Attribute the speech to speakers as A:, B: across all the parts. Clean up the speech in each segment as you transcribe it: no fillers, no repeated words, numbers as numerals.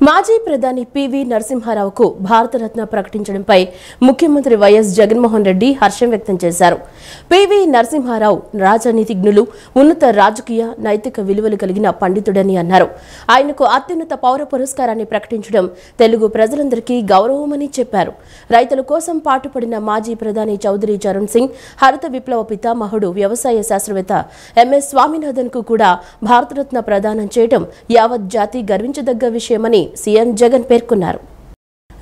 A: మాజీ ప్రధాని పివి నరసింహారావుకు భారతరత్న ప్రకటించడంపై ముఖ్యమంత్రి వైఎస్ జగన్మోహన్ రెడ్డి హర్షం వ్యక్తం చేశారు. పివి నరసింహారావు రాజనీతిజ్ఞులు, ఉన్నత రాజకీయ నైతిక విలువలు కలిగిన పండితుడని అన్నారు. ఆయనకు అత్యున్నత పౌర పురస్కారాన్ని ప్రకటించడం తెలుగు ప్రజలందరికీ గౌరవమని చెప్పారు. రైతుల కోసం పాటుపడిన మాజీ ప్రధాని చౌదరి చరణ్ సింగ్, హరిత విప్లవ పితామహుడు, వ్యవసాయ శాస్త్రవేత్త ఎంఎస్ స్వామినాథన్ కు కూడా భారతరత్న ప్రదానం చేయడం యావత్ జాతి గర్వించదగ్గ విషయమని సీఎం జగన్ పేర్కొన్నారు.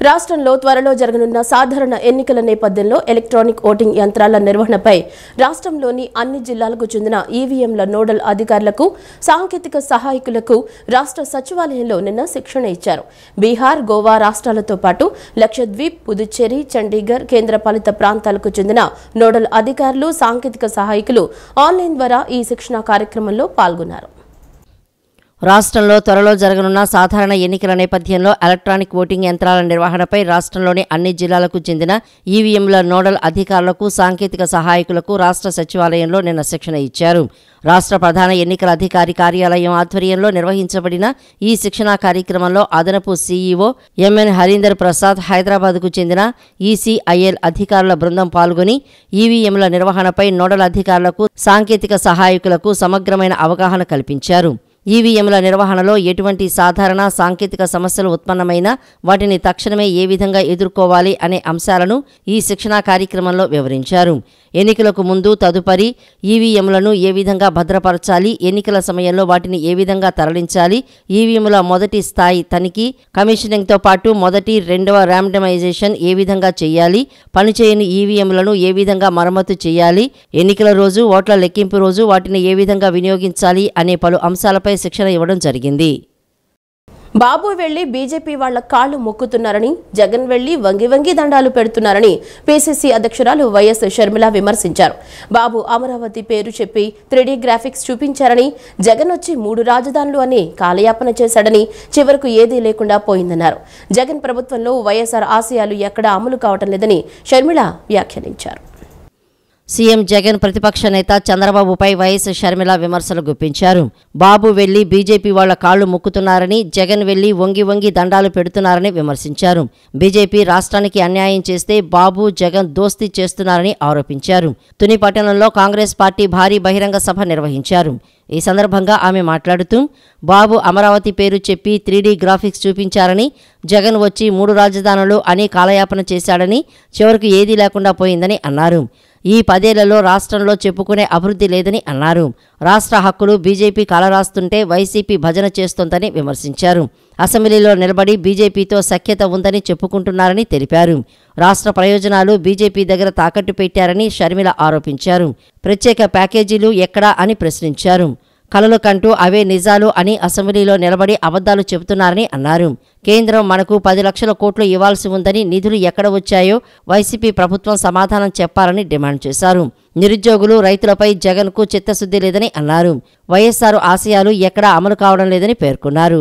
A: రాష్ట్రంలో త్వరలో జరగనున్న సాధారణ ఎన్నికల నేపథ్యంలో ఎలక్ట్రానిక్ ఓటింగ్ యంత్రాల నిర్వహణపై రాష్ట్రంలోని అన్ని జిల్లాలకు చెందిన ఈవీఎంల నోడల్ అధికారులకు, సాంకేతిక సహాయకులకు రాష్ట్ర సచివాలయంలో నిన్న శిక్షణ ఇచ్చారు. బీహార్, గోవా రాష్ట్రాలతో పాటు లక్షద్వీప్, పుదుచ్చేరి, చండీగఢ్ కేంద్రపాలిత ప్రాంతాలకు చెందిన నోడల్ అధికారులు, సాంకేతిక సహాయకులు ఆన్లైన్ ద్వారా ఈ శిక్షణ కార్యక్రమంలో పాల్గొన్నారు.
B: రాష్ట్రంలో త్వరలో జరగనున్న సాధారణ ఎన్నికల నేపథ్యంలో ఎలక్ట్రానిక్ ఓటింగ్ యంత్రాల నిర్వహణపై రాష్ట్రంలోని అన్ని జిల్లాలకు చెందిన ఈవీఎంల నోడల్ అధికారులకు, సాంకేతిక సహాయకులకు రాష్ట్ర సచివాలయంలో నిన్న శిక్షణ ఇచ్చారు. రాష్ట్ర ప్రధాన ఎన్నికల అధికారి కార్యాలయం ఆధ్వర్యంలో నిర్వహించబడిన ఈ శిక్షణా కార్యక్రమంలో అదనపు సీఈఓ ఎంఎన్ హరీందర్ ప్రసాద్, హైదరాబాద్కు చెందిన ఈసీఐఎల్ అధికారుల బృందం పాల్గొని ఈవీఎంల నిర్వహణపై నోడల్ అధికారులకు, సాంకేతిక సహాయకులకు సమగ్రమైన అవగాహన కల్పించారు. ఈవీఎంల నిర్వహణలో ఎటువంటి సాధారణ సాంకేతిక సమస్యలు ఉత్పన్నమైనా వాటిని తక్షణమే ఏ విధంగా ఎదుర్కోవాలి అనే అంశాలను ఈ శిక్షణా కార్యక్రమంలో వివరించారు. ఎన్నికలకు ముందు, తదుపరి ఈవీఎంలను ఏ విధంగా భద్రపరచాలి, ఎన్నికల సమయంలో వాటిని ఏ విధంగా తరలించాలి, ఈవీఎంల మొదటి స్థాయి తనిఖీ, కమిషనింగ్తో పాటు మొదటి, రెండవ ర్యాండమైజేషన్ ఏ విధంగా చేయాలి, పనిచేయని ఈవీఎంలను ఏ విధంగా మరమ్మతు చేయాలి, ఎన్నికల రోజు, ఓట్ల లెక్కింపు రోజు వాటిని ఏ విధంగా వినియోగించాలి అనే పలు అంశాలపై శిక్షణ ఇవ్వడం జరిగింది.
A: బాబు వెళ్లి బీజేపీ వాళ్ల కాళ్లు మొక్కుతున్నారని, జగన్ వెళ్లి వంగి వంగి దండాలు పెడుతున్నారని పీసీసీ అధ్యక్షురాలు వైఎస్ షర్మిల విమర్శించారు. బాబు అమరావతి పేరు చెప్పి 3D గ్రాఫిక్స్ చూపించారని, జగన్ వచ్చి 3 రాజధానులు అని కాలయాపన చేశాడని, చివరకు ఏదీ లేకుండా పోయిందన్నారు. జగన్ ప్రభుత్వంలో వైఎస్ఆర్ ఆశయాలు ఎక్కడా అమలు కావటం లేదని షర్మిల వ్యాఖ్యానించారు.
B: సీఎం జగన్ ప్రతిపక్ష నేత చంద్రబాబుపై వైఎస్ షర్మిల విమర్శలు గుప్పించారు. బాబు వెళ్లి బీజేపీ వాళ్ల కాళ్లు మొక్కుతున్నారని, జగన్ వెళ్లి వంగి వంగి దండాలు పెడుతున్నారని విమర్శించారు. బీజేపీ రాష్ట్రానికి అన్యాయం చేస్తే బాబు, జగన్ దోస్తీ చేస్తున్నారని ఆరోపించారు. తుని పట్టణంలో కాంగ్రెస్ పార్టీ భారీ బహిరంగ సభ నిర్వహించారు. ఈ సందర్భంగా ఆమె మాట్లాడుతూ, బాబు అమరావతి పేరు చెప్పి 3D గ్రాఫిక్స్ చూపించారని, జగన్ వచ్చి 3 రాజధానులు అని కాలయాపన చేశాడని, చివరకు ఏదీ లేకుండా పోయిందని అన్నారు. ఈ 10 ఏళ్లలో రాష్ట్రంలో చెప్పుకునే అభివృద్ధి లేదని అన్నారు. రాష్ట్ర హక్కులు బీజేపీ కాలరాస్తుంటే వైసీపీ భజన చేస్తోందని విమర్శించారు. అసెంబ్లీలో నిలబడి బీజేపీతో సఖ్యత ఉందని చెప్పుకుంటున్నారని తెలిపారు. రాష్ట్ర ప్రయోజనాలు బీజేపీ దగ్గర తాకట్టు పెట్టారని షర్మిల ఆరోపించారు. ప్రత్యేక ప్యాకేజీలు ఎక్కడా అని ప్రశ్నించారు. కలలు కంటూ అవే నిజాలు అని అసెంబ్లీలో నిలబడి అబద్ధాలు చెబుతున్నారని అన్నారు. కేంద్రం మనకు 10 లక్షల కోట్లు ఇవ్వాల్సి ఉందని, నిధులు ఎక్కడ వచ్చాయో వైసీపీ ప్రభుత్వం సమాధానం చెప్పాలని డిమాండ్ చేశారు. నిరుద్యోగులు, రైతులపై జగన్కు చిత్తశుద్ధి లేదని అన్నారు. వైఎస్ఆర్ ఆశయాలు ఎక్కడా అమలు కావడం లేదని పేర్కొన్నారు.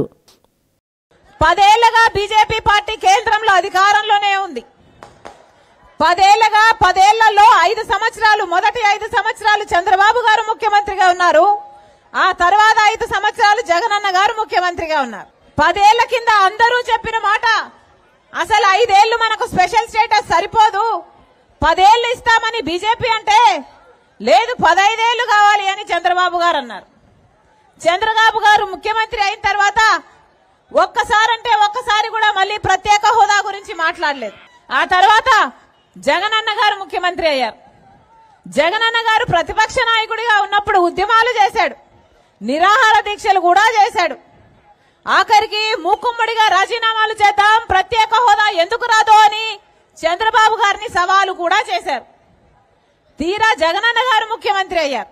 C: 10 ఏళ్లుగా బీజేపీ పార్టీ కేంద్రంలో అధికారంలోనే ఉంది. 10 ఏళ్లుగా 10 ఏళ్లలో 5 సంవత్సరాలు, మొదటి 5 సంవత్సరాలు చంద్రబాబు గారు ముఖ్యమంత్రిగా ఉన్నారు. ఆ తర్వాత 5 సంవత్సరాలు జగనన్న గారు ముఖ్యమంత్రిగా ఉన్నారు. 10 ఏళ్ల కింద అందరూ చెప్పిన మాట, అసలు 5 ఏళ్లు మనకు స్పెషల్ స్టేటస్ సరిపోదు, 10 ఏళ్లు ఇస్తామని బీజేపీ అంటే, లేదు 15 ఏళ్లు కావాలి అని చంద్రబాబు గారు అన్నారు. చంద్రబాబు గారు ముఖ్యమంత్రి అయిన తర్వాత ఒక్కసారి కూడా మళ్ళీ ప్రత్యేక హోదా గురించి మాట్లాడలేదు. ఆ తర్వాత జగనన్న గారు ముఖ్యమంత్రి అయ్యారు. జగనన్న గారు ప్రతిపక్ష నాయకుడిగా ఉన్నప్పుడు ఉద్యమాలు చేశాడు, నిరాహార దీక్షలు కూడా చేశాడు. ఆఖరికి మూకుమ్మడిగా రాజీనామాలు చేద్దాం, ప్రత్యేక హోదా ఎందుకు రాదో అని చంద్రబాబు గారిని సవాలు కూడా చేశారు. తీరా జగనన్న గారు ముఖ్యమంత్రి అయ్యారు.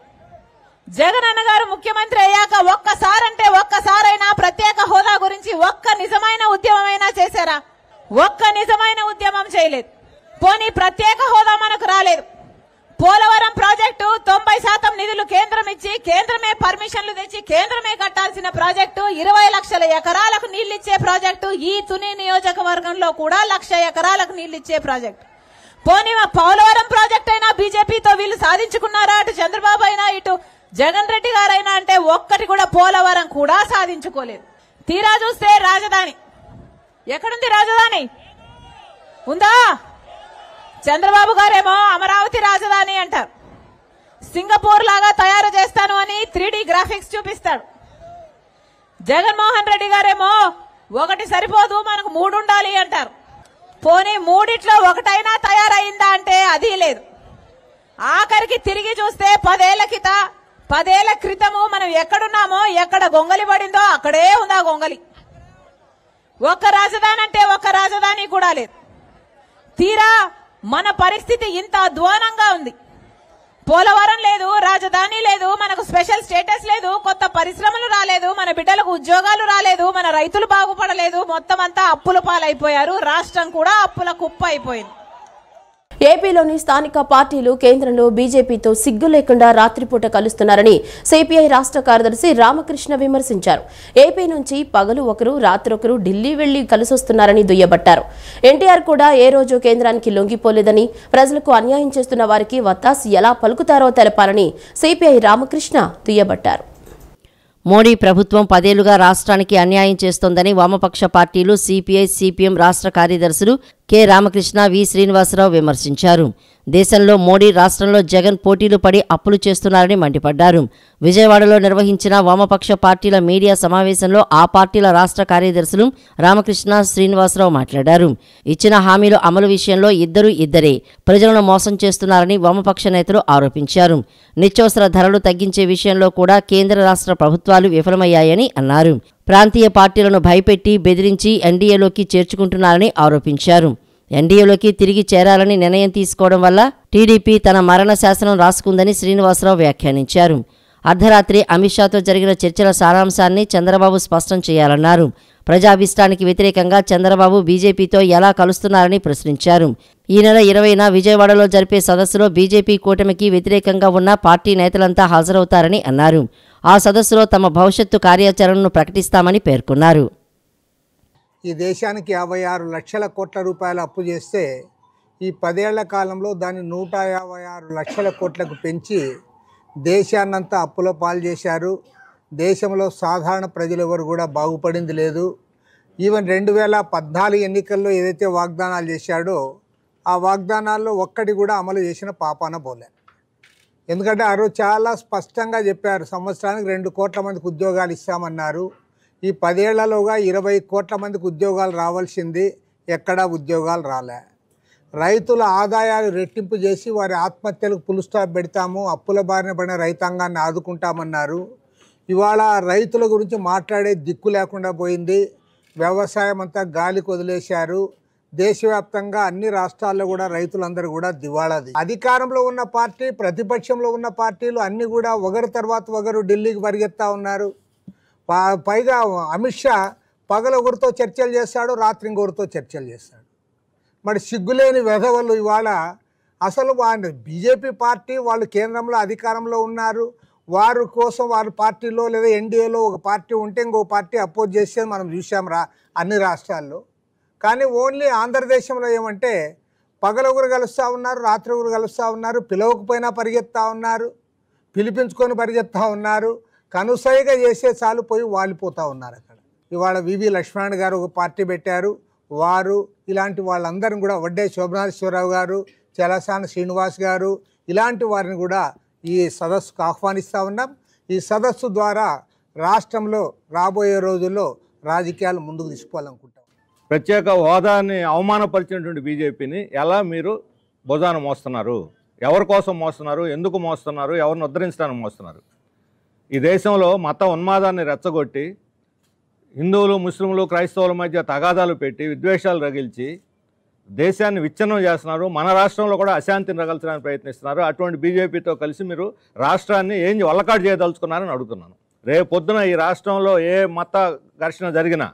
C: జగనన్న గారు ముఖ్యమంత్రి అయ్యాక ఒక్కసారైనా ప్రత్యేక హోదా గురించి ఒక్క నిజమైన ఉద్యమమైనా చేశారా? ఒక్క నిజమైన ఉద్యమం చేయలేదు. పోనీ ప్రత్యేక హోదా మనకు రాలేదు. పోలవరం ప్రాజెక్టు 90% నిధులు కేంద్రం ఇచ్చి, కేంద్రమే పర్మిషన్లు తెచ్చి, కేంద్రమే కట్టాల్సిన ప్రాజెక్టు, 20 లక్షల ఎకరాలకు నీళ్లిచ్చే ప్రాజెక్టు, ఈ తుని నియోజకవర్గంలో కూడా 1,00,000 ఎకరాలకు నీళ్లిచ్చే ప్రాజెక్టు. పోనీ పోలవరం ప్రాజెక్ట్ అయినా బీజేపీతో వీళ్ళు సాధించుకున్నారా? అటు చంద్రబాబు అయినా, ఇటు జగన్ రెడ్డి గారైనా అంటే ఒక్కటి కూడా పోలవరం కూడా సాధించుకోలేదు. తీరా చూస్తే రాజధాని ఎక్కడుంది రాజధాని? ఉందా? చంద్రబాబు గారేమో అమరావతి రాజధాని అంటారు. సింగపూర్ లాగా తయారు చేస్తాను అని 3D గ్రాఫిక్స్ చూపిస్తాడు. జగన్మోహన్ రెడ్డి గారేమో ఒకటి సరిపోదు మనకు 3 ఉండాలి అంటారు. పోనీ 3 ఒకటైనా తయారైందా అంటే అది లేదు. ఆఖరికి తిరిగి చూస్తే 10 ఏళ్ల క్రితము మనం ఎక్కడున్నామో, ఎక్కడ గొంగలి పడిందో అక్కడే ఉందా గొంగలి. ఒక్క రాజధాని అంటే ఒక్క రాజధాని కూడా లేదు. తీరా మన పరిస్థితి ఇంత అధ్వానంగా ఉంది. పోలవరం లేదు, రాజధాని లేదు, మనకు స్పెషల్ స్టేటస్ లేదు, కొత్త పరిశ్రమలు రాలేదు, మన బిడ్డలకు ఉద్యోగాలు రాలేదు, మన రైతులు బాగుపడలేదు, మొత్తం అంతా అప్పుల పాలైపోయారు. రాష్ట్రం కూడా అప్పుల కుప్ప అయిపోయింది.
A: ఏపీలోని స్థానిక పార్టీలు కేంద్రంలో బీజేపీతో సిగ్గు లేకుండా రాత్రిపూట కలుస్తున్నారని సిపిఐ రాష్ట్ర కార్యదర్శి రామకృష్ణ విమర్శించారు. ఏపీ నుంచి పగలు ఒకరు రాత్రి ఒకరు ఢిల్లీ వెళ్లి కలిసొస్తున్నారని దుయ్యబట్టారు. ఎన్టీఆర్ కూడా ఏ రోజు కేంద్రానికి లొంగిపోలేదని, ప్రజలకు అన్యాయం చేస్తున్న వారికి వత్తాసు ఎలా పలుకుతారో తెలపాలని సిపిఐ రామకృష్ణ దుయ్యబట్టారు.
B: మోడీ ప్రభుత్వం 10 ఏళ్లుగా రాష్ట్రానికి అన్యాయం చేస్తోందని వామపక్ష పార్టీలు సిపిఐ, సిపిఎం రాష్ట్ర కార్యదర్శులు కె రామకృష్ణ, వి శ్రీనివాసరావు విమర్శించారు. దేశంలో మోడీ, రాష్ట్రంలో జగన్ పోటీలు పడి అప్పులు చేస్తున్నారని మండిపడ్డారు. విజయవాడలో నిర్వహించిన వామపక్ష పార్టీల మీడియా సమావేశంలో ఆ పార్టీల రాష్ట్ర కార్యదర్శులు రామకృష్ణ, శ్రీనివాసరావు మాట్లాడారు. ఇచ్చిన హామీల అమలు విషయంలో ఇద్దరే ప్రజలను మోసం చేస్తున్నారని వామపక్ష నేతలు ఆరోపించారు. నిత్యావసర ధరలు తగ్గించే విషయంలో కూడా కేంద్ర రాష్ట్ర ప్రభుత్వాలు విఫలమయ్యాయని అన్నారు. ప్రాంతీయ పార్టీలను భయపెట్టి బెదిరించి ఎన్డీఏలోకి చేర్చుకుంటున్నారని ఆరోపించారు. ఎన్డీఏలోకి తిరిగి చేరాలని నిర్ణయం తీసుకోవడం వల్ల టీడీపీ తన మరణ శాసనం రాసుకుందని శ్రీనివాసరావు వ్యాఖ్యానించారు. అర్ధరాత్రి అమిత్ షాతో జరిగిన చర్చల సారాంశాన్ని చంద్రబాబు స్పష్టం చేయాలన్నారు. ప్రజాభిష్టానికి వ్యతిరేకంగా చంద్రబాబు బీజేపీతో ఎలా కలుస్తున్నారని ప్రశ్నించారు. ఈ నెల 20న విజయవాడలో జరిపే సదస్సులో బీజేపీ కూటమికి వ్యతిరేకంగా ఉన్న పార్టీ నేతలంతా హాజరవుతారని అన్నారు. ఆ సదస్సులో తమ భవిష్యత్తు కార్యాచరణను ప్రకటిస్తామని పేర్కొన్నారు.
D: ఈ దేశానికి 56 లక్షల కోట్ల రూపాయల అప్పు చేస్తే ఈ 10 ఏళ్ల కాలంలో దాన్ని 156 లక్షల కోట్లకు పెంచి దేశాన్నంతా అప్పుల పాలు చేశారు. దేశంలో సాధారణ ప్రజలు ఎవరు కూడా బాగుపడింది లేదు. ఈవెన్ 2014 ఎన్నికల్లో ఏదైతే వాగ్దానాలు చేశాడో ఆ వాగ్దానాల్లో ఒక్కటి కూడా అమలు చేసిన పాపాన పోలే. ఎందుకంటే ఆ రోజు చాలా స్పష్టంగా చెప్పారు, సంవత్సరానికి 2 కోట్ల మందికి ఉద్యోగాలు ఇస్తామన్నారు. ఈ 10 ఏళ్లలోగా 20 కోట్ల మందికి ఉద్యోగాలు రావాల్సింది, ఎక్కడా ఉద్యోగాలు రాలే. రైతుల ఆదాయాలు రెట్టింపు చేసి వారి ఆత్మహత్యలకు ఫుల్ స్టాప్ పెడతాము, అప్పుల బారిన పడిన రైతాంగాన్ని ఆదుకుంటామన్నారు. ఇవాళ రైతుల గురించి మాట్లాడే దిక్కు లేకుండా పోయింది. వ్యవసాయం అంతా గాలికి వదిలేశారు. దేశవ్యాప్తంగా అన్ని రాష్ట్రాల్లో కూడా రైతులందరూ కూడా దివాళాది. అధికారంలో ఉన్న పార్టీ, ప్రతిపక్షంలో ఉన్న పార్టీలు అన్నీ కూడా ఒకరి తర్వాత ఒకరు ఢిల్లీకి పరిగెత్తా ఉన్నారు. పైగా అమిత్ షా పగలు ఒకరితో చర్చలు చేస్తాడు, రాత్రి ఇంకొకరితో చర్చలు చేస్తాడు. మరి సిగ్గులేని వెధవలు ఇవాళ అసలు వాళ్ళు బీజేపీ పార్టీ, వాళ్ళు కేంద్రంలో అధికారంలో ఉన్నారు. వారి కోసం వారి పార్టీలో లేదా ఎన్డీఏలో ఒక పార్టీ ఉంటే ఇంకో పార్టీ అపోజ్ చేసేది మనం చూసాం అన్ని రాష్ట్రాల్లో. కానీ ఓన్లీ ఆంధ్రదేశంలో ఏమంటే పగలొకరు కలుస్తూ ఉన్నారు, రాత్రి ఒకరు కలుస్తూ ఉన్నారు, పిలవకపోయినా పరిగెత్తా ఉన్నారు, పిలిపించుకొని పరిగెత్తా ఉన్నారు, కనుసైగా చేసే చాలు పోయి వాలిపోతూ ఉన్నారు అక్కడ. ఇవాళ వివి లక్ష్మణ్ గారు ఒక పార్టీ పెట్టారు. వారు ఇలాంటి వాళ్ళందరూ కూడా వడ్డే శోభనాశ్వరరావు గారు, చలసాని శ్రీనివాస్ గారు ఇలాంటి వారిని కూడా ఈ సదస్సుకు ఆహ్వానిస్తూ ఉన్నాం. ఈ సదస్సు ద్వారా రాష్ట్రంలో రాబోయే రోజుల్లో రాజకీయాలు ముందుకు తీసుకోవాలనుకుంటాం.
E: ప్రత్యేక హోదాని అవమానపరిచినటువంటి బీజేపీని ఎలా మీరు భుజాన మోస్తున్నారు? ఎవరి కోసం మోస్తున్నారు? ఎందుకు మోస్తున్నారు? ఎవరిని ఉద్ధరించడానికి మోస్తున్నారు? ఈ దేశంలో మత ఉన్మాదాన్ని రెచ్చగొట్టి హిందువులు, ముస్లింలు, క్రైస్తవుల మధ్య తగాదాలు పెట్టి విద్వేషాలు రగిల్చి దేశాన్ని విచ్ఛిన్నం చేస్తున్నారు. మన రాష్ట్రంలో కూడా అశాంతిని రగల్చడానికి ప్రయత్నిస్తున్నారు. అటువంటి బీజేపీతో కలిసి మీరు రాష్ట్రాన్ని ఏం వల్లకాడు చేయదలుచుకున్నారని అడుగుతున్నాను. రేపు పొద్దున ఈ రాష్ట్రంలో ఏ మత ఘర్షణ జరిగినా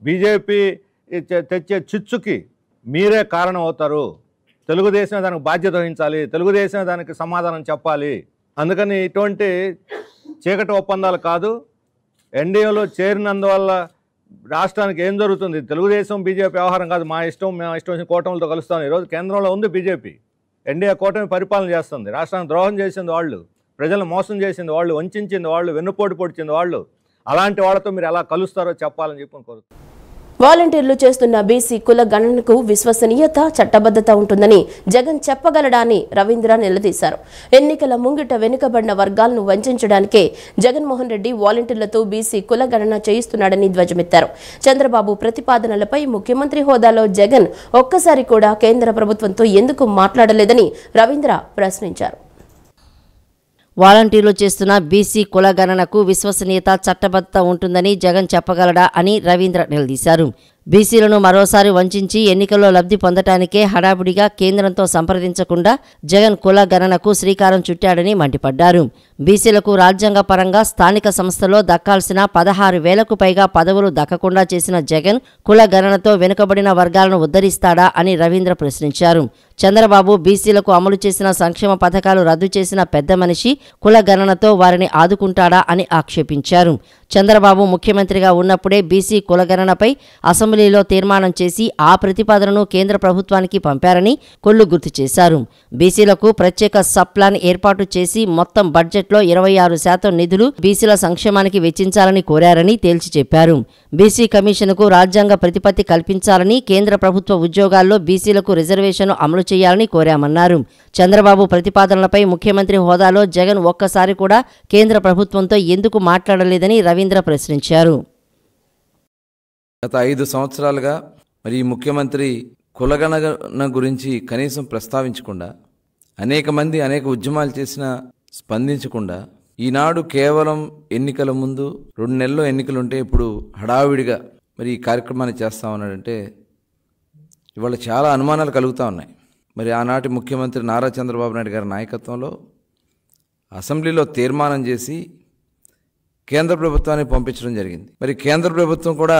E: బీజేపీ తెచ్చే చిచ్చుకి మీరే కారణం అవుతారు. తెలుగుదేశమే దానికి బాధ్యత వహించాలి, తెలుగుదేశమే దానికి సమాధానం చెప్పాలి. అందుకని ఇటువంటి చీకటి ఒప్పందాలు కాదు. ఎన్డీఏలో చేరినందువల్ల రాష్ట్రానికి ఏం జరుగుతుంది? తెలుగుదేశం బీజేపీ వ్యవహారం కాదు. మా ఇష్టం, మేము ఇష్టం వచ్చిన కూటమిలతో కలుస్తాం. ఈరోజు కేంద్రంలో ఉంది బీజేపీ. ఎన్డీఏ కూటమి పరిపాలన చేస్తుంది. రాష్ట్రానికి ద్రోహం చేసింది వాళ్ళు, ప్రజలను మోసం చేసింది వాళ్ళు, వంచింది వాళ్ళు, వెన్నుపోటు పొడిచింది వాళ్ళు. అలాంటి వాళ్ళతో మీరు ఎలా కలుస్తారో చెప్పాలని చెప్పి కోరుతున్నాను.
A: వాలంటీర్లు చేస్తున్న బీసీ కుల గణనకు విశ్వసనీయత, చట్టబద్ధత ఉంటుందని జగన్ చెప్పగలడా అని రవీంద్ర నిలదీశారు. ఎన్నికల ముంగిట వెనుకబడిన వర్గాలను వంచడానికే జగన్మోహన్ రెడ్డి వాలంటీర్లతో బీసీ కుల గణన చేయిస్తున్నాడని ధ్వజమెత్తారు. చంద్రబాబు ప్రతిపాదనలపై ముఖ్యమంత్రి హోదాలో జగన్ ఒక్కసారి కూడా కేంద్ర ప్రభుత్వంతో ఎందుకు మాట్లాడలేదని రవీంద్ర ప్రశ్నించారు.
B: వాలంటీర్లు చేస్తున్న బీసీ కుల గణనకు విశ్వసనీయత, చట్టబద్ధత ఉంటుందని జగన్ చెప్పగలడా అని రవీంద్ర నిలదీశారు. బీసీలను మరోసారి వంచించి ఎన్నికల్లో లబ్ధి పొందటానికే హడావుడిగా కేంద్రంతో సంప్రదించకుండా జగన్ కుల గణనకు శ్రీకారం చుట్టాడని మండిపడ్డారు. బీసీలకు రాజ్యాంగ పరంగా స్థానిక సంస్థలో దక్కాల్సిన 16,000కు పైగా పదవులు దక్కకుండా చేసిన జగన్ కుల గణనతో వెనుకబడిన వర్గాలను ఉద్ధరిస్తాడా అని రవీంద్ర ప్రశ్నించారు. చంద్రబాబు బీసీలకు అమలు చేసిన సంక్షేమ పథకాలు రద్దు చేసిన పెద్ద మనిషి కుల గణనతో వారిని ఆదుకుంటాడా అని ఆక్షేపించారు. చంద్రబాబు ముఖ్యమంత్రిగా ఉన్నప్పుడే బీసీ కులగణనపై అసెంబ్లీలో తీర్మానం చేసి ఆ ప్రతిపాదనను కేంద్ర ప్రభుత్వానికి పంపారని కొల్లు గుర్తు చేశారు. బీసీలకు ప్రత్యేక సబ్ ప్లాన్ ఏర్పాటు చేసి మొత్తం బడ్జెట్లో 26% నిధులు బీసీల సంక్షేమానికి వెచ్చించాలని కోరారని తేల్చి చెప్పారు. బీసీ కమిషన్కు రాజ్యాంగ ప్రతిపత్తి కల్పించాలని, కేంద్ర ప్రభుత్వ ఉద్యోగాల్లో బీసీలకు రిజర్వేషన్ అమలు చేయాలని కోరామన్నారు. చంద్రబాబు ప్రతిపాదనలపై ముఖ్యమంత్రి హోదాలో జగన్ ఒక్కసారి కూడా కేంద్ర ప్రభుత్వంతో ఎందుకు మాట్లాడలేదని రవీంద్ర ప్రశ్నించారు.
F: గత 5 సంవత్సరాలుగా మరి ఈ ముఖ్యమంత్రి కులగణన గురించి కనీసం ప్రస్తావించకుండా, అనేక మంది అనేక ఉద్యమాలు చేసినా స్పందించకుండా, ఈనాడు కేవలం ఎన్నికల ముందు 2 నెలల్లో ఎన్నికలుంటే ఇప్పుడు హడావిడిగా మరి ఈ కార్యక్రమాన్ని చేస్తా ఉన్నాడంటే ఇవాళ చాలా అనుమానాలు కలుగుతూ ఉన్నాయి. మరి ఆనాటి ముఖ్యమంత్రి నారా చంద్రబాబు నాయుడు గారి నాయకత్వంలో అసెంబ్లీలో తీర్మానం చేసి కేంద్ర ప్రభుత్వానికి పంపించడం జరిగింది. మరి కేంద్ర ప్రభుత్వం కూడా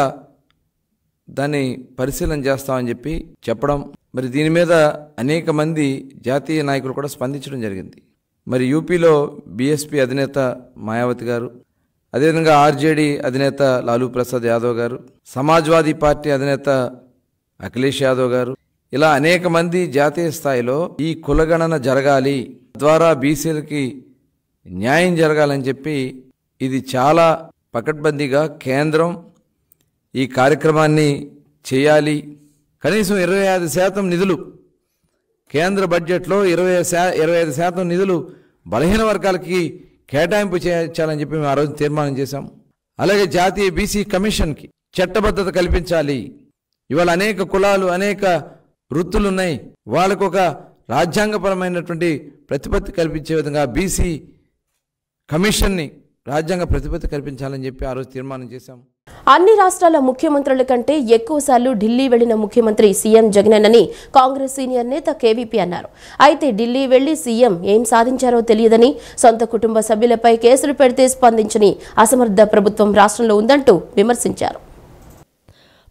F: దాన్ని పరిశీలన చేస్తామని చెప్పడం, మరి దీని మీద అనేక మంది జాతీయ నాయకులు కూడా స్పందించడం జరిగింది. మరి యూపీలో బీఎస్పీ అధినేత మాయావతి గారు, అదేవిధంగా ఆర్జేడీ అధినేత లాలూ ప్రసాద్ యాదవ్ గారు, సమాజ్వాదీ పార్టీ అధినేత అఖిలేష్ యాదవ్ గారు, ఇలా అనేక మంది జాతీయ స్థాయిలో ఈ కులగణన జరగాలి, ద్వారా బీసీలకి న్యాయం జరగాలని చెప్పి ఇది చాలా పకడ్బందీగా కేంద్రం ఈ కార్యక్రమాన్ని చేయాలి. కనీసం 25% నిధులు కేంద్ర బడ్జెట్లో 25% నిధులు బలహీన వర్గాలకి కేటాయింపు చేయాలని చెప్పి మేము ఆ రోజు తీర్మానం చేశాం. అలాగే జాతీయ బీసీ కమిషన్కి చట్టబద్ధత కల్పించాలి. ఇవాళ అనేక కులాలు, అనేక వృత్తులు ఉన్నాయి, వాళ్ళకు ఒక రాజ్యాంగపరమైనటువంటి ప్రతిపత్తి కల్పించే విధంగా బీసీ కమిషన్ని రాజ్యాంగ ప్రతిపత్తి కల్పించాలని చెప్పి ఆ రోజు తీర్మానం చేశాం.
A: అన్ని రాష్ట్రాల ముఖ్యమంత్రుల కంటే ఎక్కువసార్లు ఢిల్లీ వెళ్లిన ముఖ్యమంత్రి సీఎం జగనేనని కాంగ్రెస్ సీనియర్ నేత కేవీపీ అన్నారు. అయితే ఢిల్లీ వెళ్లి సీఎం ఏం సాధించారో తెలియదని, సొంత కుటుంబ సభ్యులపై కేసులు పెడితే స్పందించని అసమర్థ ప్రభుత్వం రాష్ట్రంలో ఉందంటూ విమర్శించారు.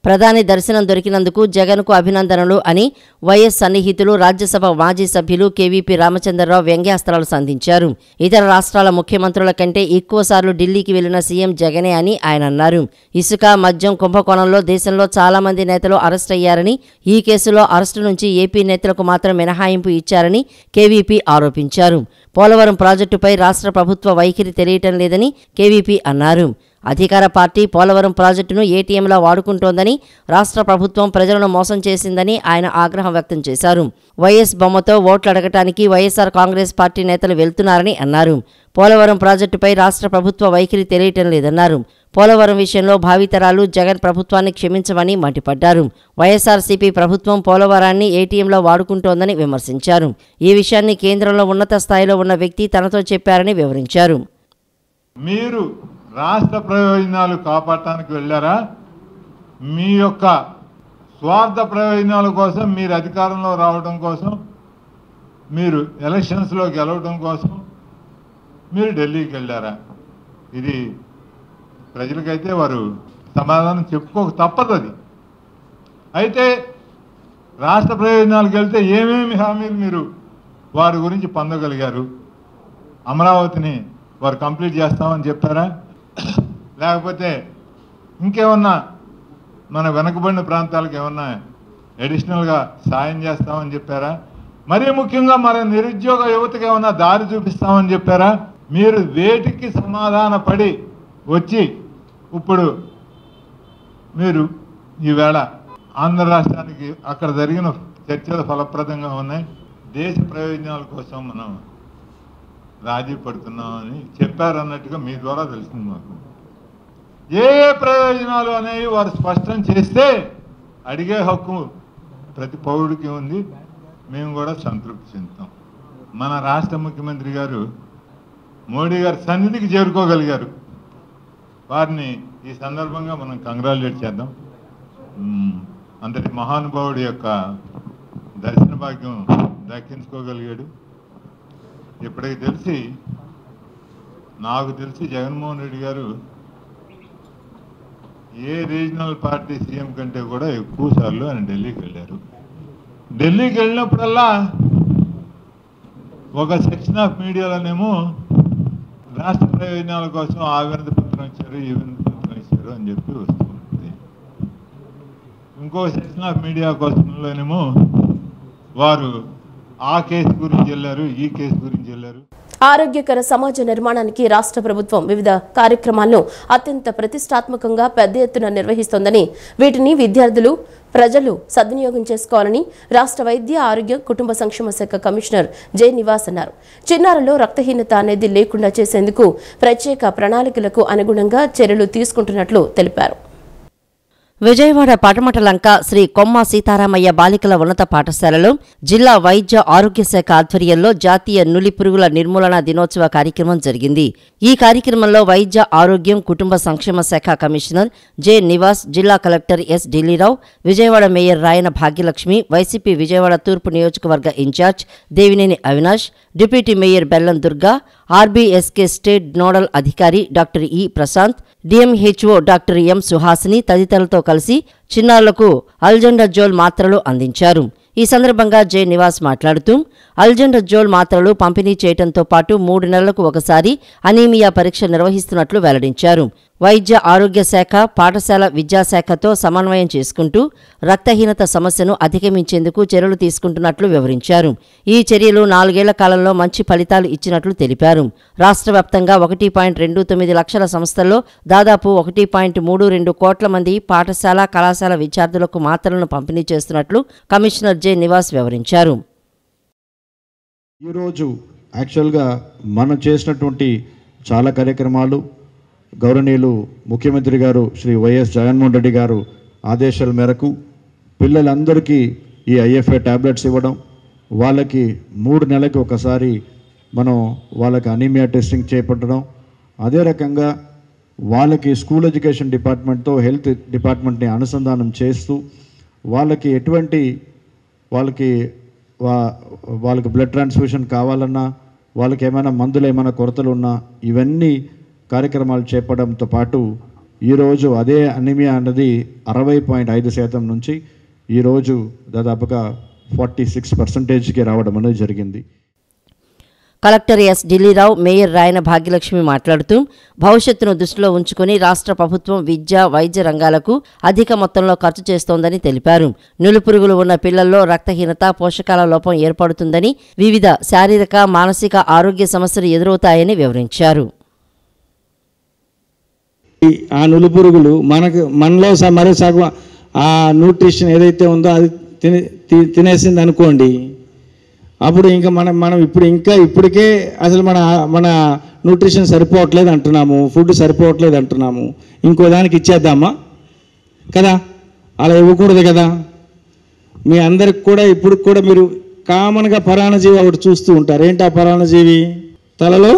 B: ప్రధాని దర్శనం దొరికినందుకు జగన్కు అభినందనలు అని వైఎస్ సన్నిహితులు రాజ్యసభ మాజీ సభ్యులు కేవీపీ రామచంద్రరావు వ్యంగ్యాస్త్రాలు సంధించారు. ఇతర రాష్ట్రాల ముఖ్యమంత్రుల కంటే ఎక్కువసార్లు ఢిల్లీకి వెళ్లిన సీఎం జగనే అని ఆయన అన్నారు. ఇసుక, మద్యం కుంభకోణంలో దేశంలో చాలా మంది నేతలు అరెస్ట్ అయ్యారని, ఈ కేసులో అరెస్టు నుంచి ఏపీ నేతలకు మాత్రం మినహాయింపు ఇచ్చారని కేవీపీ ఆరోపించారు. పోలవరం ప్రాజెక్టుపై రాష్ట్ర ప్రభుత్వ వైఖరి తెలియటం లేదని కేవీపీ అన్నారు. అధికార పార్టీ పోలవరం ప్రాజెక్టును ఏటీఎంలా వాడుకుంటోందని, రాష్ట్ర ప్రభుత్వం ప్రజలను మోసం చేసిందని ఆయన ఆగ్రహం వ్యక్తం చేశారు. వైఎస్ బొమ్మతో ఓట్లు అడగటానికి వైఎస్ఆర్ కాంగ్రెస్ పార్టీ నేతలు వెళ్తున్నారని అన్నారు. పోలవరం ప్రాజెక్టుపై రాష్ట్ర ప్రభుత్వ వైఖరి తెలియటం లేదన్నారు. పోలవరం విషయంలో భావితరాలు జగన్ ప్రభుత్వాన్ని క్షమించమని మండిపడ్డారు. వైఎస్ఆర్సీపీ ప్రభుత్వం పోలవరాన్ని ఏటీఎంలో వాడుకుంటోందని విమర్శించారు. ఈ విషయాన్ని కేంద్రంలో ఉన్నత స్థాయిలో ఉన్న వ్యక్తి తనతో చెప్పారని వివరించారు.
G: మీరు రాష్ట్ర ప్రయోజనాలు కాపాడటానికి వెళ్ళారా? మీ యొక్క స్వార్థ ప్రయోజనాల కోసం, మీరు అధికారంలో రావడం కోసం, మీరు ఎలక్షన్స్లో గెలవడం కోసం మీరు ఢిల్లీకి వెళ్ళారా? ఇది ప్రజలకైతే వారు సమాధానం చెప్పుకోక తప్పదు. అది అయితే రాష్ట్ర ప్రయోజనాలకు వెళ్తే ఏమేమి హామీలు మీరు వారి గురించి పొందగలిగారు? అమరావతిని వారు కంప్లీట్ చేస్తామని చెప్పారా? లేకపోతే ఇంకేమన్నా మన వెనకబడిన ప్రాంతాలకు ఏమన్నా అడిషనల్గా సాయం చేస్తామని చెప్పారా? మరీ ముఖ్యంగా మన నిరుద్యోగ యువతకి ఏమన్నా దారి చూపిస్తామని చెప్పారా? మీరు వేటికి సమాధాన పడి వచ్చి ఇప్పుడు మీరు ఈవేళ ఆంధ్ర రాష్ట్రానికి అక్కడ జరిగిన చర్చలు ఫలప్రదంగా ఉన్నాయి. దేశ ప్రయోజనాల కోసం మనం రాజీ పడుతున్నామని చెప్పారన్నట్టుగా మీ ద్వారా తెలిసింది మాకు. ఏ ప్రయోజనాలు అనేవి వారు స్పష్టం చేస్తే అడిగే హక్కు ప్రతి పౌరుడికి ఉంది. మేము కూడా సంతృప్తి చెందుతాం. మన రాష్ట్ర ముఖ్యమంత్రి గారు మోడీ గారి సన్నిధికి చేరుకోగలిగారు. వారిని ఈ సందర్భంగా మనం కంగ్రాచులేట్ చేద్దాం. అంతటి మహానుభావుడి యొక్క దర్శన భాగ్యం దక్కించుకోగలిగాడు. ఇప్పటికి నాకు తెలిసి జగన్మోహన్ రెడ్డి గారు ఏ రీజనల్ పార్టీ సీఎం కంటే కూడా ఎక్కువ సార్లు ఆయన ఢిల్లీకి వెళ్ళారు. ఢిల్లీకి వెళ్ళినప్పుడల్లా ఒక సెక్షన్ ఆఫ్ మీడియాలోనేమో రాష్ట్ర ప్రయోజనాల కోసం ఆ వినతి పత్రం ఇచ్చారు, ఈ వినతి పత్రం ఇచ్చారు అని చెప్పి వస్తుంది. ఇంకో సెక్షన్ ఆఫ్ మీడియా కోసంలోనేమో వారు ఆ కేసు గురించి వెళ్ళారు, ఈ కేసు గురించి వెళ్ళారు.
A: ఆరోగ్యకర సమాజ నిర్మాణానికి రాష్ట్ర ప్రభుత్వం వివిధ కార్యక్రమాలను అత్యంత ప్రతిష్టాత్మకంగా పెద్ద ఎత్తున నిర్వహిస్తోందని, వీటిని విద్యార్థులు, ప్రజలు సద్వినియోగం చేసుకోవాలని రాష్ట్ర వైద్య ఆరోగ్య కుటుంబ సంక్షేమ శాఖ కమిషనర్ జె నివాస్ అన్నారు. చిన్నారుల్లో రక్తహీనత అనేది లేకుండా చేసేందుకు ప్రత్యేక ప్రణాళికలకు అనుగుణంగా చర్యలు తీసుకుంటున్నట్లు తెలిపారు.
B: విజయవాడ పటమటలంక శ్రీ కొమ్మ సీతారామయ్య బాలికల ఉన్నత పాఠశాలలో జిల్లా వైద్య ఆరోగ్య శాఖ ఆధ్వర్యంలో జాతీయ నులి పురుగుల నిర్మూలన దినోత్సవ కార్యక్రమం జరిగింది. ఈ కార్యక్రమంలో వైద్య ఆరోగ్యం కుటుంబ సంక్షేమ శాఖ కమిషనర్ జె నివాస్, జిల్లా collector S Dillirao, Vijayawada mayor Rayana Bhagyalakshmi, YCP Vijayawada తూర్పు నియోజకవర్గ in-charge Devineni Avinash, deputy mayor Bellam Durga, RBSK state nodal అధికారి doctor E Prashanth, DMHO doctor M Suhasini తదితరులతో కలిసి చిన్నారులకు అల్జెండజోల్ మాత్రలు అందించారు. ఈ సందర్భంగా జె నివాస్ మాట్లాడుతూ అల్జెండజోల్ మాత్రలు పంపిణీ చేయడంతో పాటు 3 నెలలకు ఒకసారి అనీమియా పరీక్ష నిర్వహిస్తున్నట్లు వెల్లడించారు. వైద్య ఆరోగ్య శాఖ, పాఠశాల విద్యాశాఖతో సమన్వయం చేసుకుంటూ రక్తహీనత సమస్యను అధిగమించేందుకు చర్యలు తీసుకుంటున్నట్లు వివరించారు. ఈ చర్యలు 4 ఏళ్ల కాలంలో మంచి ఫలితాలు ఇచ్చినట్లు తెలిపారు. రాష్ట్ర వ్యాప్తంగా 1.29 లక్షల సంస్థల్లో దాదాపు 1.32 కోట్ల మంది పాఠశాల, కళాశాల విద్యార్థులకు మాత్రలను పంపిణీ చేస్తున్నట్లు కమిషనర్ జె నివాస్ వివరించారు.
H: ఈరోజు యాక్చువల్గా మనం చేసినటువంటి చాలా కార్యక్రమాలు గౌరవనీయులు ముఖ్యమంత్రి గారు శ్రీ వైఎస్ జగన్మోహన్ రెడ్డి గారు ఆదేశాల మేరకు పిల్లలందరికీ ఈ ఐఎఫ్ఏ ట్యాబ్లెట్స్ ఇవ్వడం, వాళ్ళకి 3 నెలలకు ఒకసారి మనం వాళ్ళకి అనీమియా టెస్టింగ్ చేపట్టడం, అదే రకంగా వాళ్ళకి స్కూల్ ఎడ్యుకేషన్ డిపార్ట్మెంట్తో హెల్త్ డిపార్ట్మెంట్ని అనుసంధానం చేస్తూ వాళ్ళకి ఎటువంటి వాళ్ళకి బ్లడ్ ట్రాన్స్ఫ్యూషన్ కావాలన్నా, వాళ్ళకి ఏమైనా మందులు ఏమైనా కొరతలు ఉన్నా ఇవన్నీ కార్యక్రమాలు చేపడంతో పాటు ఈరోజు అదే అనీమియా అన్నది 60.5% నుంచి ఈరోజు దాదాపుగా 46%కి రావడం అనేది జరిగింది.
B: Collector S Dillirao, mayor Rayana Bhagyalakshmi మాట్లాడుతూ భవిష్యత్తును దృష్టిలో ఉంచుకుని రాష్ట్ర ప్రభుత్వం విద్య, వైద్య రంగాలకు అధిక మొత్తంలో ఖర్చు చేస్తోందని తెలిపారు. నులిపురుగులు ఉన్న పిల్లల్లో రక్తహీనత, పోషకాల లోపం ఏర్పడుతుందని, వివిధ శారీరక, మానసిక ఆరోగ్య సమస్యలు ఎదురవుతాయని వివరించారు.
I: ఆ నులిపురుగులు మనలో మరో సగం ఆ న్యూట్రిషన్ ఏదైతే ఉందో అది తినేసింది అనుకోండి, అప్పుడు ఇంకా మనం ఇప్పటికే అసలు మన న్యూట్రిషన్ సరిపోవట్లేదు అంటున్నాము, ఫుడ్ సరిపోవట్లేదు అంటున్నాము, ఇంకో దానికి ఇచ్చేద్దామా కదా? అలా ఇవ్వకూడదు కదా. మీ అందరికి కూడా ఇప్పుడు కూడా మీరు కామన్గా పరాన్నజీవి ఒకటి చూస్తూ ఉంటారు. ఏంటి ఆ పరాన్నజీవి? తలలో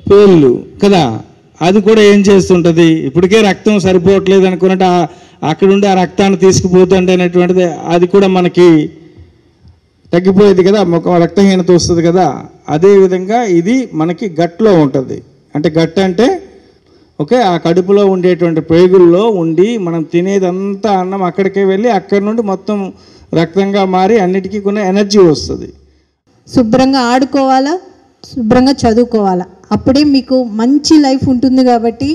I: పేర్లు కదా. అది కూడా ఏం చేస్తుంటుంది, ఇప్పటికే రక్తం సరిపోవట్లేదు అనుకున్నట్టు అక్కడుండి ఆ రక్తాన్ని తీసుకుపోతుంటే అనేటువంటిది అది కూడా మనకి తగ్గిపోయేది కదా, రక్తహీనత వస్తుంది కదా. అదేవిధంగా ఇది మనకి గట్లో ఉంటుంది. అంటే గట్ అంటే ఓకే, ఆ కడుపులో ఉండేటువంటి పేగుల్లో ఉండి మనం తినేదంతా అన్నం అక్కడికే వెళ్ళి అక్కడి నుండి మొత్తం రక్తంగా మారి అన్నిటికీ కొన్ని ఎనర్జీ వస్తుంది.
J: శుభ్రంగా ఆడుకోవాలా, శుభ్రంగా చదువుకోవాలా, అప్పుడే మీకు మంచి లైఫ్ ఉంటుంది. కాబట్టి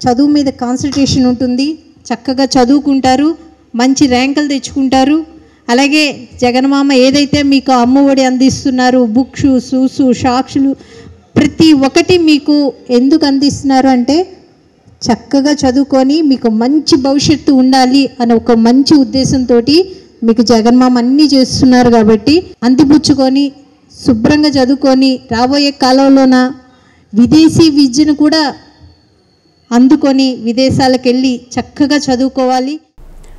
J: చదువు మీద కాన్సన్ట్రేషన్ ఉంటుంది, చక్కగా చదువుకుంటారు, మంచి ర్యాంకులు తెచ్చుకుంటారు. అలాగే జగన్మామ ఏదైతే మీకు అమ్మఒడి అందిస్తున్నారు, బుక్స్, షూస్, సాక్స్లు ప్రతి ఒక్కటి మీకు ఎందుకు అందిస్తున్నారు అంటే చక్కగా చదువుకొని మీకు మంచి భవిష్యత్తు ఉండాలి అనే ఒక మంచి ఉద్దేశంతో మీకు జగన్మామ అన్నీ చేస్తున్నారు కాబట్టి అందిపుచ్చుకొని శుభ్రంగా చదువుకొని రాబోయే కాలంలోన విదేశీ విద్యను కూడా అందుకొని విదేశాలకు వెళ్ళి చక్కగా చదువుకోవాలి.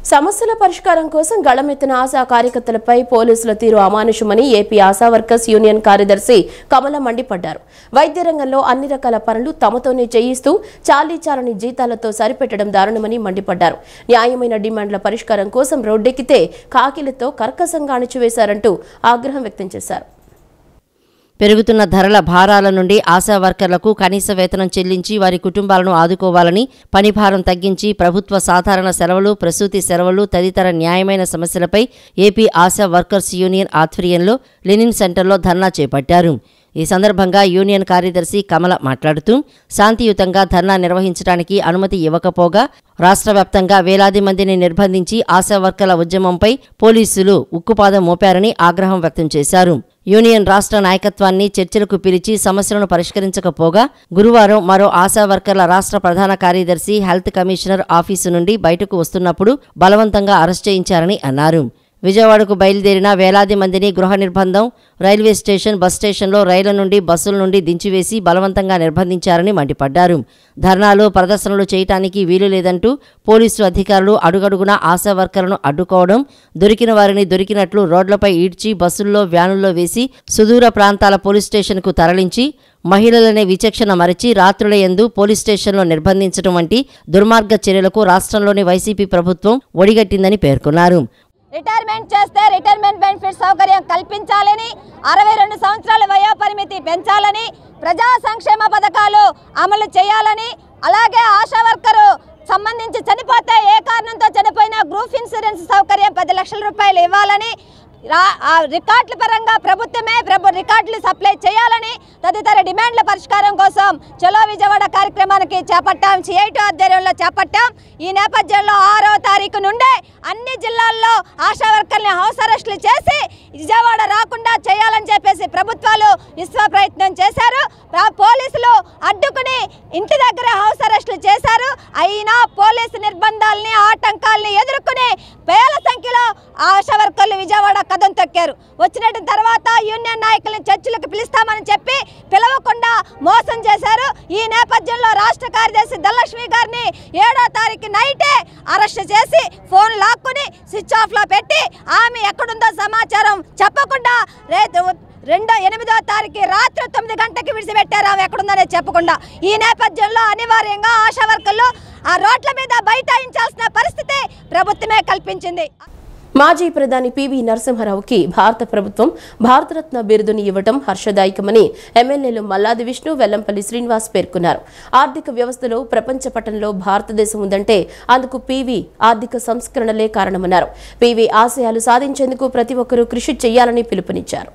A: సమస్యల పరిష్కారం కోసం గళమెత్తిన ఆశా కార్యకర్తలపై పోలీసుల తీరు అమానుషమని ఏపీ ఆశా వర్కర్స్ యూనియన్ కార్యదర్శి కమల మండిపడ్డారు. వైద్య రంగంలో అన్ని రకాల పనులు తమతోనే చేయిస్తూ చాలీచాలని జీతాలతో సరిపెట్టడం దారుణమని మండిపడ్డారు. న్యాయమైన డిమాండ్ల పరిష్కారం కోసం రోడ్డెక్కితే కాకిలతో కర్కశంగా అణిచివేశారంటూ ఆగ్రహం వ్యక్తం చేశారు.
B: పెరుగుతున్న ధరల భారాల నుండి ఆశా వర్కర్లకు కనీస వేతనం చెల్లించి వారి కుటుంబాలను ఆదుకోవాలని, పనిభారం తగ్గించి ప్రభుత్వ సాధారణ సెలవులు, ప్రసూతి సెలవులు తదితర న్యాయమైన సమస్యలపై ఏపీ ఆశా వర్కర్స్ యూనియన్ ఆధ్వర్యంలో లెనిన్ సెంటర్లో ధర్నా చేపట్టారు. ఈ సందర్భంగా యూనియన్ కార్యదర్శి కమల మాట్లాడుతూ శాంతియుతంగా ధర్నా నిర్వహించడానికి అనుమతి ఇవ్వకపోగా రాష్ట్ర వ్యాప్తంగా వేలాది మందిని నిర్బంధించి ఆశా వర్కర్ల ఉద్యమంపై పోలీసులు ఉక్కుపాదం మోపారని ఆగ్రహం వ్యక్తం చేశారు. యూనియన్ రాష్ట్ర నాయకత్వాన్ని చర్చలకు పిలిచి సమస్యలను పరిష్కరించకపోగా గురువారం మరో ఆశా వర్కర్ల రాష్ట్ర ప్రధాన కార్యదర్శి హెల్త్ కమిషనర్ ఆఫీసు నుండి బయటకు వస్తున్నప్పుడు బలవంతంగా అరెస్ట్ చేయించారని అన్నారు. విజయవాడకు బయలుదేరిన వేలాది మందిని గృహ నిర్బంధం, రైల్వే స్టేషన్, బస్ స్టేషన్లో రైళ్ల నుండి, బస్సుల నుండి దించివేసి బలవంతంగా నిర్బంధించారని మండిపడ్డారు. ధర్నాలు, ప్రదర్శనలు చేయటానికి వీలు లేదంటూ పోలీసు అధికారులు అడుగడుగునా ఆశా వర్కర్లను అడ్డుకోవడం, దొరికిన వారిని దొరికినట్లు రోడ్లపై ఈడ్చి బస్సుల్లో, వ్యానుల్లో వేసి సుదూర ప్రాంతాల పోలీస్ స్టేషన్కు తరలించి మహిళలనే విచక్షణ మరచి రాత్రుల యందు పోలీస్ స్టేషన్లో నిర్బంధించడం వంటి దుర్మార్గ చర్యలకు రాష్ట్రంలోని వైసీపీ ప్రభుత్వం ఒడిగట్టిందని పేర్కొన్నారు.
K: రిటైర్మెంట్ చేస్తే రిటైర్మెంట్ బెనిఫిట్ సౌకర్యం కల్పించాలని, 62 సంవత్సరాల వయోపరిమితి పెంచాలని, ప్రజా సంక్షేమ పథకాలు అమలు చేయాలని, అలాగే ఆశా వర్కరు సంబంధించి చనిపోతే ఏ కారణంతో చనిపోయినా గ్రూప్ ఇన్సూరెన్స్ సౌకర్యం 10 లక్షల రూపాయలు ఇవ్వాలని, రికార్డుల పరంగా ప్రభుత్వమే రికార్డులు సప్లై చేయాలని తదితర డిమాండ్ల పరిష్కారం కోసం చలో విజయవాడ కార్యక్రమానికి చేపట్టాం. సిఐటి ఆధ్వర్యంలో చేపట్టాం. ఈ నేపథ్యంలో 6వ తారీఖు నుండే అన్ని జిల్లాల్లో ఆశా వర్కర్ని హౌస్ అరెస్టులు చేసి విజయవాడ రాకుండా చేయాలని చెప్పేసి ప్రభుత్వాలు విశ్వ ప్రయత్నం చేశారు. పోలీసులు అడ్డుకుని ఇంటి దగ్గర హౌస్ అరెస్టులు చేశారు. అయినా పోలీసు నిర్బంధాలని, ఆటంకాలని ఎదుర్కొని వేల సంఖ్యలో ఆశా వర్కర్లు విజయవాడ కదం తొక్కారు. వచ్చిన తర్వాత యూనియన్ నాయకులను చర్చలకు పిలుస్తామని చెప్పి పిలవకుండా మోసం చేశారు. ఈ నేపథ్యంలో రాష్ట్ర కార్యదర్శి ధనలక్ష్మి గారిని 7వ తారీఖు నైటే అరెస్ట్ చేసి ఫోన్ లాక్కుని స్విచ్ ఆఫ్లో పెట్టి ఆమె ఎక్కడుందో సమాచారం చెప్పకుండా 8వ తారీఖు రాత్రి 9 గంటలకు విడిచిపెట్టారు ఆమె ఎక్కడుందనే చెప్పకుండా. ఈ నేపథ్యంలో అనివార్యంగా ఆశా వర్కర్లు ఆ రోడ్ల మీద బైఠాయించాల్సిన పరిస్థితి ప్రభుత్వమే కల్పించింది.
A: మాజీ ప్రధాని పివి నరసింహారావుకి భారత ప్రభుత్వం భారతరత్న బిరుదుని ఇవ్వడం హర్షదాయకమని ఎమ్మెల్యేలు మల్లాది విష్ణు, వెల్లంపల్లి శ్రీనివాస్ పేర్కొన్నారు. ఆర్థిక వ్యవస్థలో ప్రపంచ పటంలో భారతదేశం ఉందంటే అందుకు పివి ఆర్థిక సంస్కరణలే కారణమన్నారు. పివి ఆశయాలు సాధించేందుకు ప్రతి ఒక్కరూ కృషి చేయాలని పిలుపునిచ్చారు.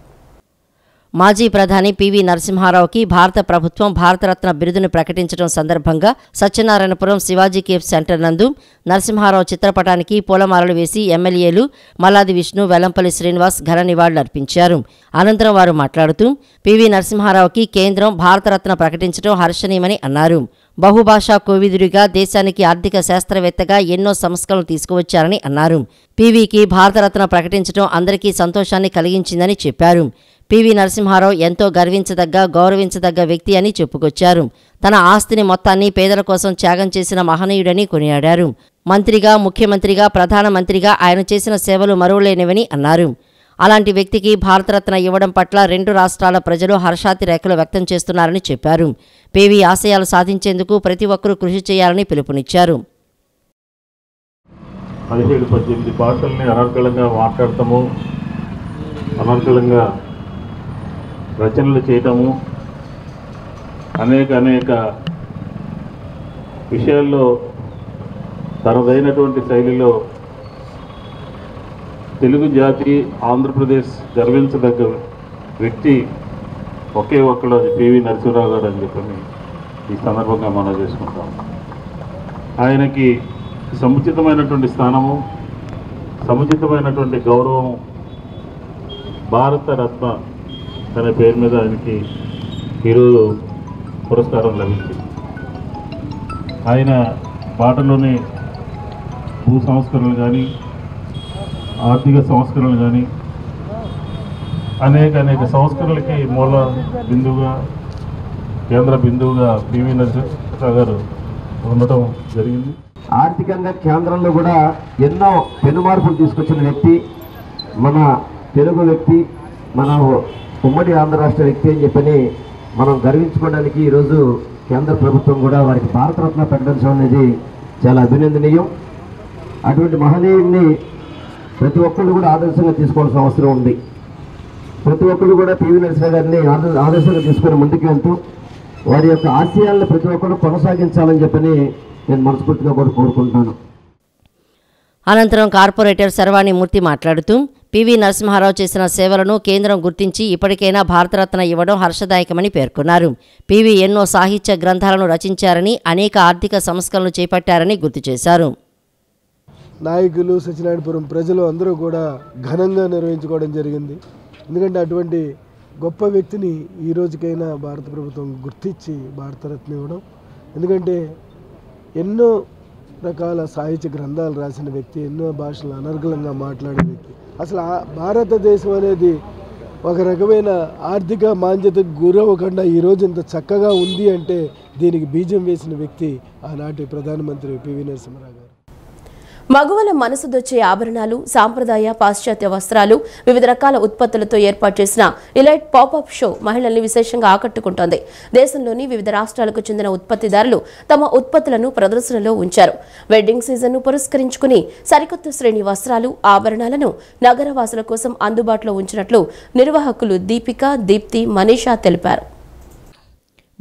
B: మాజీ ప్రధాని పివి నరసింహారావుకి భారత ప్రభుత్వం భారతరత్న బిరుదును ప్రకటించడం సందర్భంగా సత్యనారాయణపురం శివాజీ కేఫ్ సెంటర్ నందు నరసింహారావు చిత్రపటానికి పూలమాలలు వేసి ఎమ్మెల్యేలు మల్లాది విష్ణు, వెల్లంపల్లి శ్రీనివాస్ ఘన నివాళులర్పించారు. అనంతరం వారు మాట్లాడుతూ పివి నరసింహారావుకి కేంద్రం భారతరత్న ప్రకటించడం హర్షణీయమని అన్నారు. బహుభాషా కోవిదుడిగా, దేశానికి ఆర్థిక శాస్త్రవేత్తగా ఎన్నో సంస్కరణలు తీసుకువచ్చారని అన్నారు. పివికి భారతరత్న ప్రకటించడం అందరికీ సంతోషాన్ని కలిగించిందని చెప్పారు. పివి నరసింహారావు ఎంతో గర్వించదగ్గ, గౌరవించదగ్గ వ్యక్తి అని చెప్పుకొచ్చారు. తన ఆస్తిని మొత్తాన్ని పేదల కోసం త్యాగం చేసిన మహనీయుడని కొనియాడారు. మంత్రిగా, ముఖ్యమంత్రిగా, ప్రధానమంత్రిగా ఆయన చేసిన సేవలు మరువలేనివని అన్నారు. అలాంటి వ్యక్తికి భారతరత్న ఇవ్వడం పట్ల 2 రాష్ట్రాల ప్రజలు హర్షాతిరేకలు వ్యక్తం చేస్తున్నారని చెప్పారు. పివి ఆశయాలు సాధించేందుకు ప్రతి ఒక్కరూ కృషి చేయాలని పిలుపునిచ్చారు.
L: 17-18 భాషల్ని అనర్గళంగా మాట్లాడటము, అనర్గళంగా రచనలు చేయటము, అనేక విషయాల్లో తనదైనటువంటి శైలిలో తెలుగు జాతి, ఆంధ్రప్రదేశ్ గర్వించదగ్గ వ్యక్తి ఒకే ఒక్కడు, అది పివి నరసింహారావు గారు అని చెప్పని ఈ సందర్భంగా మనం చేసుకుంటాం. ఆయనకి సముచితమైనటువంటి స్థానము, సముచితమైనటువంటి గౌరవం భారతరత్న అనే పేరు మీద ఆయనకి ఈరోజు పురస్కారం లభించింది. ఆయన బాటలోనే భూ సంస్కరణలు కానీ, ఆర్థిక సంస్కరణలు కానీ, అనేక సంస్కరణలకి మూల బిందువుగా, కేంద్ర బిందువుగా పివి నరసింహారావు గారు ఉండటం జరిగింది.
M: ఆర్థికంగా కేంద్రంలో కూడా ఎన్నో పెనుమార్పులు తీసుకొచ్చిన వ్యక్తి, మన తెలుగు వ్యక్తి, మన ఉమ్మడి ఆంధ్ర రాష్ట్ర వ్యక్తి అని చెప్పని మనం గర్వించుకోవడానికి ఈరోజు కేంద్ర ప్రభుత్వం కూడా వారికి భారతరత్న ప్రకటించడం అనేది చాలా అభినందనీయం. అటువంటి మహనీయుడిని ప్రతి ఒక్కరు కూడా ఆదర్శంగా తీసుకోవాల్సిన అవసరం ఉంది. ప్రతి ఒక్కరు కూడా పివి నరసింహారావు గారిని ఆదర్శంగా తీసుకొని ముందుకు వెళ్తూ వారి యొక్క ఆశయాలను ప్రతి ఒక్కరు కొనసాగించాలని చెప్పని నేను మనస్ఫూర్తిగా కూడా కోరుకుంటున్నాను.
B: అనంతరం కార్పొరేటర్ శర్వాణి మూర్తి మాట్లాడుతూ పివి నరసింహారావు చేసిన సేవలను కేంద్రం గుర్తించి ఇప్పటికైనా భారతరత్న ఇవ్వడం హర్షదాయకమని పేర్కొన్నారు. పివి ఎన్నో సాహిత్య గ్రంథాలను రచించారని, అనేక ఆర్థిక సంస్కరణలు చేపట్టారని గుర్తు చేశారు.
N: నాయకులు, సత్యనారాయణపురం ప్రజలు అందరూ కూడా ఘనంగా నిర్వహించుకోవడం జరిగింది. ఎందుకంటే అటువంటి గొప్ప వ్యక్తిని ఈ రోజుకైనా భారత ప్రభుత్వం గుర్తించి భారతరత్న ఇవ్వడం. ఎందుకంటే ఎన్నో రకాల సాహిత్య గ్రంథాలు రాసిన వ్యక్తి, ఎన్నో భాషలు అనర్గళంగా మాట్లాడే వ్యక్తి. అసలు భారతదేశం అనేది ఒక రకమైన ఆర్థిక మాంద్యతకు గురవ్వకుండా ఈరోజు ఇంత చక్కగా ఉంది అంటే దీనికి బీజం వేసిన వ్యక్తి ఆనాటి ప్రధానమంత్రి పివి నరసింహారావు గారు.
A: మగువల మనసు దొచ్చే ఆభరణాలు, సాంప్రదాయ పాశ్చాత్య వస్త్రాలు, వివిధ రకాల ఉత్పత్తులతో ఏర్పాటు చేసిన ఇలైట్ పాపప్ షో మహిళల్ని విశేషంగా ఆకట్టుకుంటోంది. దేశంలోని వివిధ రాష్ట్రాలకు చెందిన ఉత్పత్తిదారులు తమ ఉత్పత్తులను ప్రదర్శనలో ఉంచారు. వెడ్డింగ్ సీజన్ను పురస్కరించుకుని సరికొత్త శ్రేణి వస్త్రాలు, ఆభరణాలను నగరవాసుల కోసం అందుబాటులో ఉంచినట్లు నిర్వాహకులు దీపిక, దీప్తి, మనీషా తెలిపారు.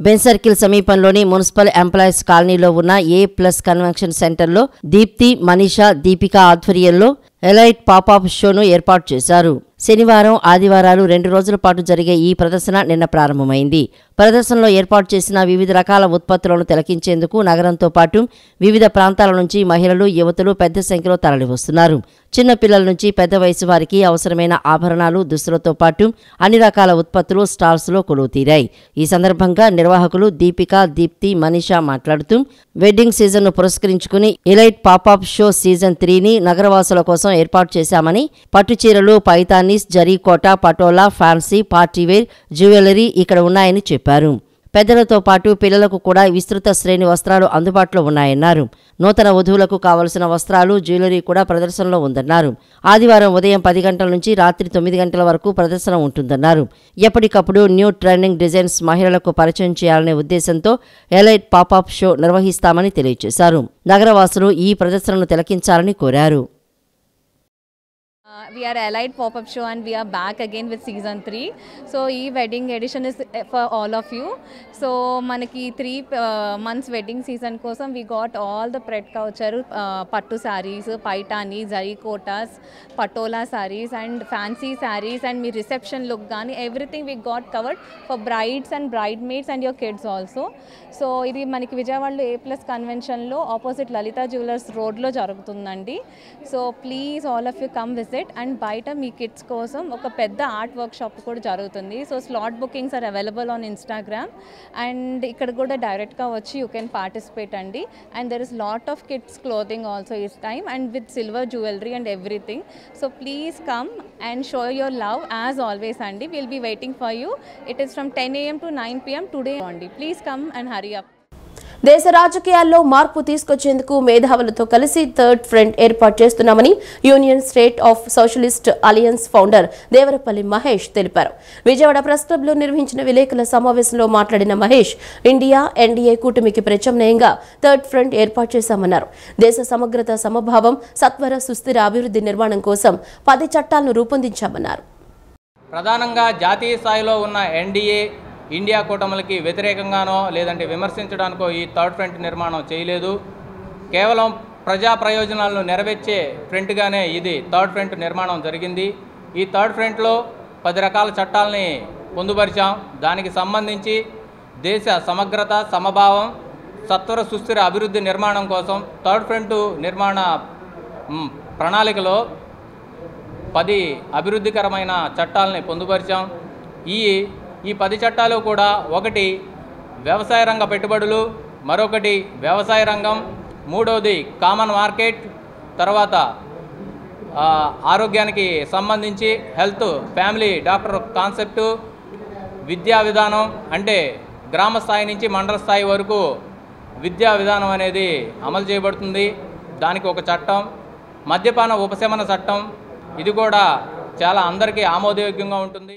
B: బెన్ సర్కిల్ సమీపంలోని మున్సిపల్ ఎంప్లాయీస్ కాలనీలో ఉన్న A+ కన్వెన్షన్ సెంటర్లో దీప్తి, మనీషా, దీపిక ఆధ్వర్యంలో ఎలైట్ పాపప్ షోను ఏర్పాటు చేశారు. శనివారం, ఆదివారాలు 2 రోజుల పాటు జరిగే ఈ ప్రదర్శన నిన్న ప్రారంభమైంది. ప్రదర్శనలో ఏర్పాటు చేసిన వివిధ రకాల ఉత్పత్తులను తిలకించేందుకు నగరంతో పాటు వివిధ ప్రాంతాల నుంచి మహిళలు, యువతులు పెద్ద సంఖ్యలో తరలివస్తున్నారు. చిన్న పిల్లల నుంచి పెద్ద వయసు వారికి అవసరమైన ఆభరణాలు, దుస్తులతో పాటు అన్ని రకాల ఉత్పత్తులు స్టాల్స్లో కొలువు తీరాయి. ఈ సందర్భంగా నిర్వాహకులు దీపిక, దీప్తి, మనీషా మాట్లాడుతూ వెడ్డింగ్ సీజన్ను పురస్కరించుకుని ఎలైట్ పాపప్ షో సీజన్ 3ని నగరవాసుల కోసం ఏర్పాటు చేశామని, పట్టుచీరలు, పైతానీస్, జరీకోట, పటోలా, ఫ్యాన్సీ, పార్టీవేర్, జ్యువెలరీ ఇక్కడ ఉన్నాయని చెప్పారు. పెద్దలతో పాటు పిల్లలకు కూడా విస్తృత శ్రేణి వస్త్రాలు అందుబాటులో ఉన్నాయన్నారు. నూతన వధువులకు కావలసిన వస్త్రాలు, జ్యువెలరీ కూడా ప్రదర్శనలో ఉందన్నారు. ఆదివారం ఉదయం 10 గంటల నుంచి రాత్రి 9 గంటల వరకు ప్రదర్శన ఉంటుందన్నారు. ఎప్పటికప్పుడు న్యూ ట్రెండింగ్ డిజైన్స్ మహిళలకు పరిచయం చేయాలనే ఉద్దేశంతో ఎలైట్ పాపప్ షో నిర్వహిస్తామని తెలియజేశారు. నగరవాసులు ఈ ప్రదర్శనను తిలకించాలని కోరారు.
O: We are Allied Pop-Up Show and we are back again with season 3. So ee wedding edition is for all of you. So manaki 3 months wedding season kosam we got all the pret culture, pattu sarees, paitani, zari kotas, patola sarees and fancy sarees and me reception look gani everything we got covered for brides and bridesmaids and your kids also. So ఇది మనకి విజయవాడలో A+ convention లో opposite లలిత jewellers road లో జరుగుతుందండి. So please all of you come visit. And బయట మీ kids కోసం ఒక పెద్ద ఆర్ట్ వర్క్ షాప్ కూడా జరుగుతుంది. So slot bookings are available on Instagram and ఇక్కడ కూడా డైరెక్ట్గా వచ్చి యూ కెన్ పార్టిసిపేట్ అండి. And there is lot of kids clothing also is time and with silver jewellery and everything. So please come and show your love as always అండి. Will be waiting for you. It is from 10 AM to 9 PM today అండి. Please come and hurry up.
A: దేశ రాజకీయాల్లో మార్పు తీసుకొచ్చేందుకు మేధావులతో కలిసి third front ఏర్పాటు చేస్తున్నామని union state of socialist alliance founder Devarapalli Mahesh తెలిపారు. విజయవాడ ప్రెస్ క్లబ్లో నిర్వహించిన విలేకరుల సమావేశంలో మాట్లాడిన మహేష్, ఇండియా ఎన్డీఏ కూటమికి ప్రత్యామ్నాయంగా థర్డ్ ఫ్రంట్ ఏర్పాటు చేశామన్నారు. దేశ సమగ్రత, సమభావం, సత్వర సుస్థిర అభివృద్ధి నిర్మాణం కోసం 10 చట్టాలను రూపొందించామన్నారు.
P: ప్రధానంగా జాతీయ స్థాయిలో ఉన్న ఎన్డీఏ, ఇండియా కూటములకి వ్యతిరేకంగానో లేదంటే విమర్శించడానికో ఈ థర్డ్ ఫ్రంట్ నిర్మాణం చేయలేదు. కేవలం ప్రజా ప్రయోజనాలను నెరవేర్చే ఫ్రంట్గానే ఇది థర్డ్ ఫ్రంట్ నిర్మాణం జరిగింది. ఈ థర్డ్ ఫ్రంట్లో 10 రకాల చట్టాలని పొందుపరిచాం. దానికి సంబంధించి దేశ సమగ్రత, సమభావం, సత్వర సుస్థిర అభివృద్ధి నిర్మాణం కోసం థర్డ్ ఫ్రంట్ నిర్మాణ ప్రణాళికలో 10 అభివృద్ధికరమైన చట్టాలని పొందుపరిచాం. ఈ 10 చట్టాలు కూడా 1 వ్యవసాయ రంగ పెట్టుబడులు, మరొకటి వ్యవసాయ రంగం, మూడవది కామన్ మార్కెట్, తర్వాత ఆరోగ్యానికి సంబంధించి హెల్త్, ఫ్యామిలీ డాక్టర్ కాన్సెప్టు, విద్యా విధానం అంటే గ్రామ స్థాయి నుంచి మండల స్థాయి వరకు విద్యా విధానం అనేది అమలు చేయబడుతుంది. దానికి ఒక చట్టం, మద్యపాన ఉపశమన చట్టం, ఇది కూడా చాలా అందరికీ ఆమోదయోగ్యంగా ఉంటుంది.